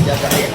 jagain.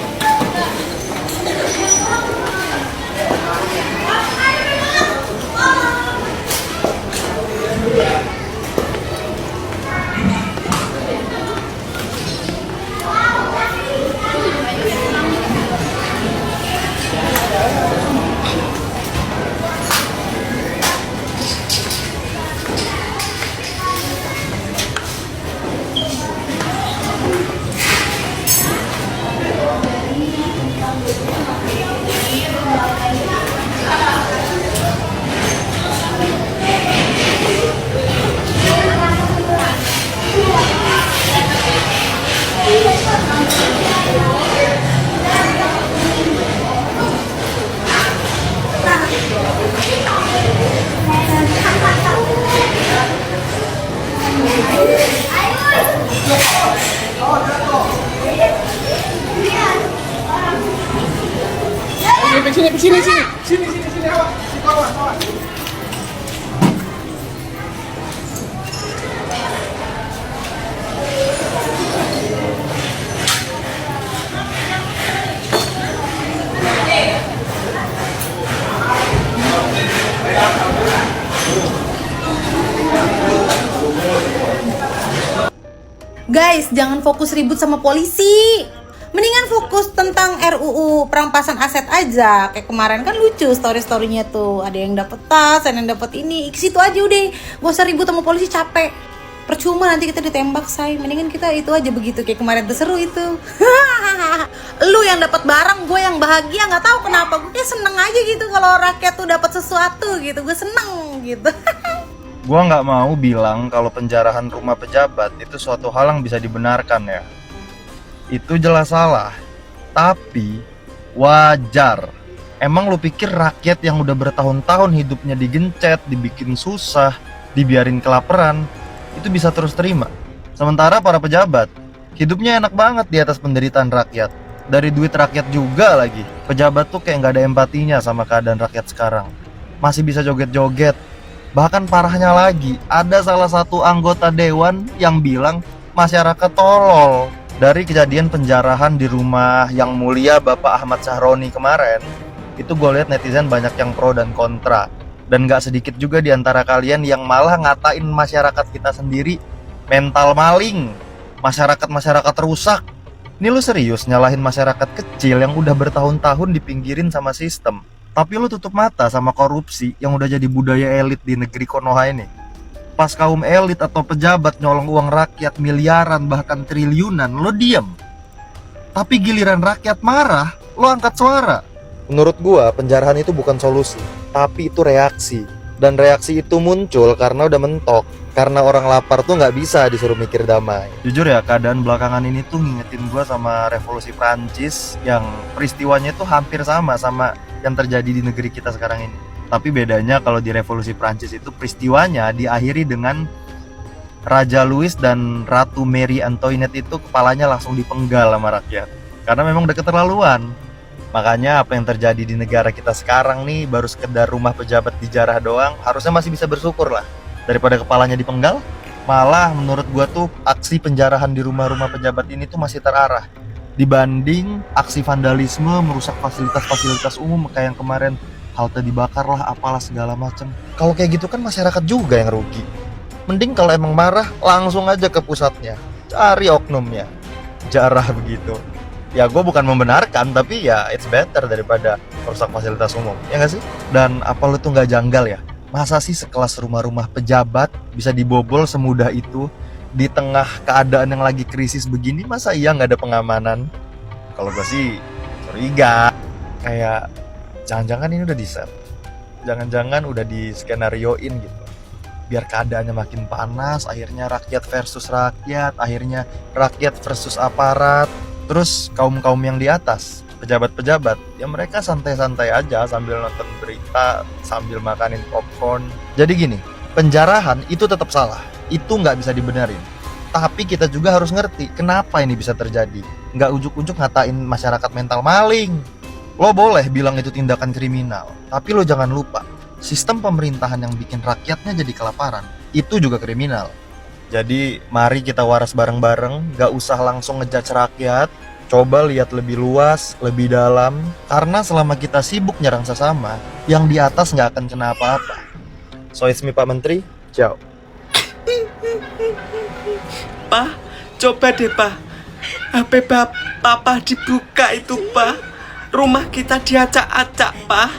Sini, awas. Guys, jangan fokus ribut sama polisi. Mendingan fokus tentang RUU perampasan aset aja. Kayak kemarin kan lucu story-storynya tuh. Ada yang dapet tas, ada yang dapet ini. Ke situ aja udah. Gak usah ribut sama polisi, capek. Percuma nanti kita ditembak, say. Mendingan kita itu aja begitu. Kayak kemarin tuh seru itu. Lu yang dapat barang, gue yang bahagia. Nggak tahu kenapa. Gue seneng aja gitu kalau rakyat tuh dapat sesuatu gitu. Gue seneng gitu. Gua nggak mau bilang kalau penjarahan rumah pejabat itu suatu hal yang bisa dibenarkan ya. Itu jelas salah. Tapi wajar. Emang lu pikir rakyat yang udah bertahun-tahun hidupnya digencet, dibikin susah, dibiarin kelaparan, itu bisa terus terima? Sementara para pejabat, hidupnya enak banget di atas penderitaan rakyat. Dari duit rakyat juga lagi. Pejabat tuh kayak nggak ada empatinya sama keadaan rakyat sekarang. Masih bisa joget-joget. Bahkan parahnya lagi, ada salah satu anggota dewan yang bilang masyarakat tolol. Dari kejadian penjarahan di rumah yang mulia Bapak Ahmad Sahroni kemarin, itu gue lihat netizen banyak yang pro dan kontra. Dan gak sedikit juga di antara kalian yang malah ngatain masyarakat kita sendiri mental maling, masyarakat rusak. Ini lu serius nyalahin masyarakat kecil yang udah bertahun-tahun dipinggirin sama sistem? Tapi lu tutup mata sama korupsi yang udah jadi budaya elit di negeri Konoha ini. Pas kaum elit atau pejabat nyolong uang rakyat miliaran bahkan triliunan, lu diem. Tapi giliran rakyat marah, lu angkat suara. Menurut gua, penjarahan itu bukan solusi, tapi itu reaksi. Dan reaksi itu muncul karena udah mentok. Karena orang lapar tuh nggak bisa disuruh mikir damai. Jujur ya, keadaan belakangan ini tuh ngingetin gua sama revolusi Prancis yang peristiwanya tuh hampir sama yang terjadi di negeri kita sekarang ini. Tapi bedanya kalau di revolusi Prancis itu peristiwanya diakhiri dengan Raja Louis dan Ratu Marie Antoinette itu kepalanya langsung dipenggal sama rakyat. Karena memang udah keterlaluan. Makanya apa yang terjadi di negara kita sekarang nih baru sekedar rumah pejabat dijarah doang, harusnya masih bisa bersyukur lah. Daripada kepalanya dipenggal, malah menurut gua tuh aksi penjarahan di rumah-rumah pejabat ini tuh masih terarah dibanding aksi vandalisme merusak fasilitas-fasilitas umum kayak yang kemarin, halte dibakar lah, apalah segala macam. Kalau kayak gitu kan masyarakat juga yang rugi. Mending kalau emang marah langsung aja ke pusatnya, cari oknumnya, jarah begitu. Ya gue bukan membenarkan, tapi ya it's better daripada merusak fasilitas umum, ya nggak sih? Dan apa lu tuh nggak janggal ya? Masa sih sekelas rumah-rumah pejabat bisa dibobol semudah itu? Di tengah keadaan yang lagi krisis begini, masa iya nggak ada pengamanan? Kalau gue sih curiga, kayak jangan-jangan ini udah di-set, jangan-jangan udah di skenarioin gitu, biar keadaannya makin panas, akhirnya rakyat versus rakyat, akhirnya rakyat versus aparat, terus kaum-kaum yang di atas, pejabat-pejabat, ya mereka santai-santai aja sambil nonton berita, sambil makanin popcorn. Jadi gini, penjarahan itu tetap salah, itu nggak bisa dibenerin. Tapi kita juga harus ngerti kenapa ini bisa terjadi. Nggak ujuk-ujuk ngatain masyarakat mental maling. Lo boleh bilang itu tindakan kriminal, tapi lo jangan lupa, sistem pemerintahan yang bikin rakyatnya jadi kelaparan, itu juga kriminal. Jadi mari kita waras bareng-bareng, gak usah langsung ngejudge rakyat, Coba lihat lebih luas, lebih dalam, karena selama kita sibuk nyerang sesama, yang di atas nggak akan kena apa-apa. So it's me, Pak Menteri. Ciao. Pak, coba deh Pak, HP Papa dibuka itu Pak. Rumah kita diacak-acak Pak.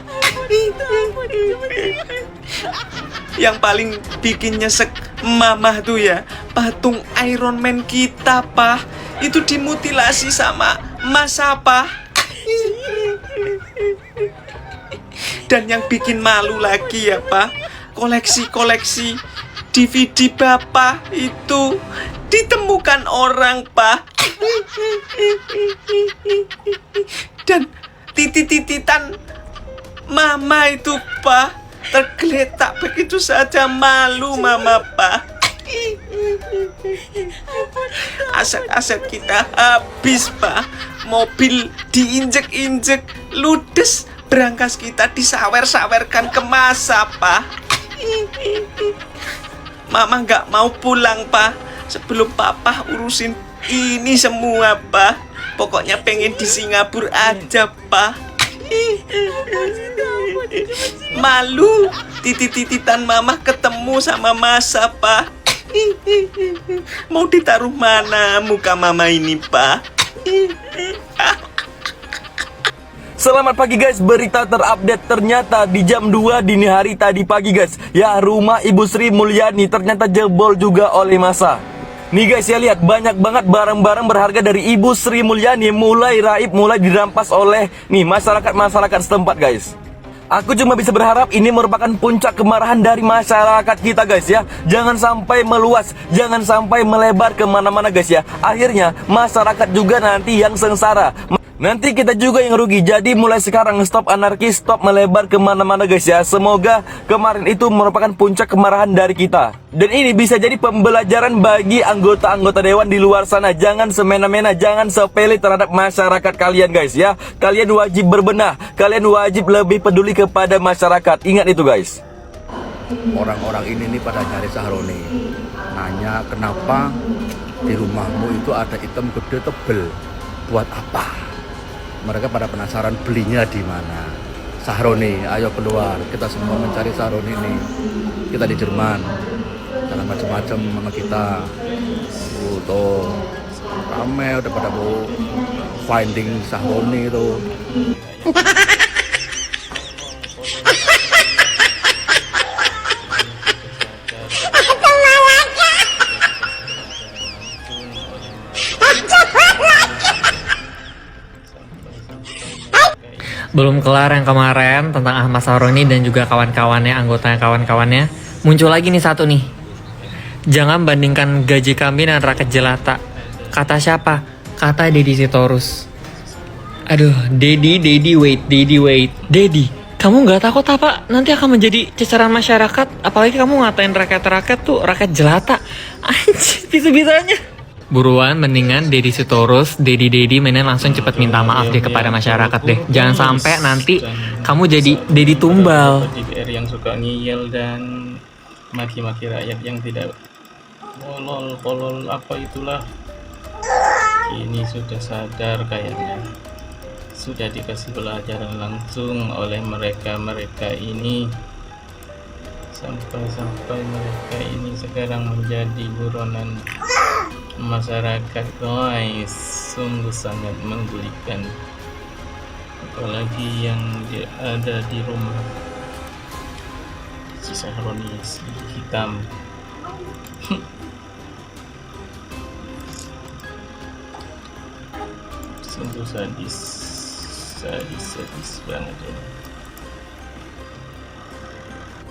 Yang paling bikin nyesek Mama tuh ya, patung Iron Man kita Pak, itu dimutilasi sama Masa Pak. Dan yang bikin malu lagi ya Pak, koleksi-koleksi DVD Bapak itu ditemukan orang Pak. Dan titit-tititan Mama itu Pak tergeletak begitu saja, malu Mama Pak. Aset-aset kita habis Pak, mobil diinjek-injek, ludes, berangkas kita disawer-sawerkan ke Masa Pak. Mama nggak mau pulang Pak sebelum Papa urusin ini semua Pak. Pokoknya pengen di Singapura aja Pak. Malu titit-tititan Mama ketemu sama Masa Pak. Mau ditaruh mana muka Mama ini Pak? Selamat pagi guys, berita terupdate ternyata di jam 2 dini hari tadi pagi guys. Ya, rumah Ibu Sri Mulyani ternyata jebol juga oleh massa. Nih guys, ya lihat banyak banget barang-barang berharga dari Ibu Sri Mulyani mulai raib, mulai dirampas oleh nih masyarakat setempat guys. Aku cuma bisa berharap ini merupakan puncak kemarahan dari masyarakat kita guys ya. Jangan sampai meluas, jangan sampai melebar kemana-mana guys ya. Akhirnya masyarakat juga nanti yang sengsara. Nanti kita juga yang rugi. Jadi mulai sekarang stop anarkis, stop melebar kemana-mana guys ya. Semoga kemarin itu merupakan puncak kemarahan dari kita. Dan ini bisa jadi pembelajaran bagi anggota-anggota dewan di luar sana. Jangan semena-mena, jangan sepele terhadap masyarakat kalian guys ya. Kalian wajib berbenah, kalian wajib lebih peduli kepada masyarakat. Ingat itu guys. Orang-orang ini nih pada nyari Sahroni, nanya kenapa di rumahmu itu ada item gede tebel, buat apa? Mereka pada penasaran belinya di mana. Sahroni, ayo keluar, kita semua mencari Sahroni ini. Kita di Jerman, jangan macam-macam sama kita. Tuh, rame udah pada mau finding Sahroni itu. Belum kelar yang kemarin tentang Ahmad Sahroni dan juga kawan-kawannya, anggotanya kawan-kawannya. Muncul lagi nih satu nih. Jangan bandingkan gaji kami dengan rakyat jelata. Kata siapa? Kata Deddy Sitorus. Aduh, Deddy wait. Deddy, kamu nggak takut apa nanti akan menjadi cecaran masyarakat? Apalagi kamu ngatain rakyat-rakyat tuh rakyat jelata. Anjir, bisa-bisanya. Buruan, mendingan Deddy Sitorus, Deddy mendingan langsung cepet minta maaf deh kepada masyarakat deh. Jangan sampai nanti kamu jadi Deddy tumbal. DPR yang suka ngiyel dan maki-maki rakyat yang tidak kolol apa itulah. Ini sudah sadar kayaknya. Sudah dikasih pelajaran langsung oleh mereka ini. Sampai mereka ini sekarang menjadi buronan masyarakat guys. Sungguh sangat menggelikan, apalagi yang ada di rumah si Sahroni si hitam. Sungguh sadis banget ya.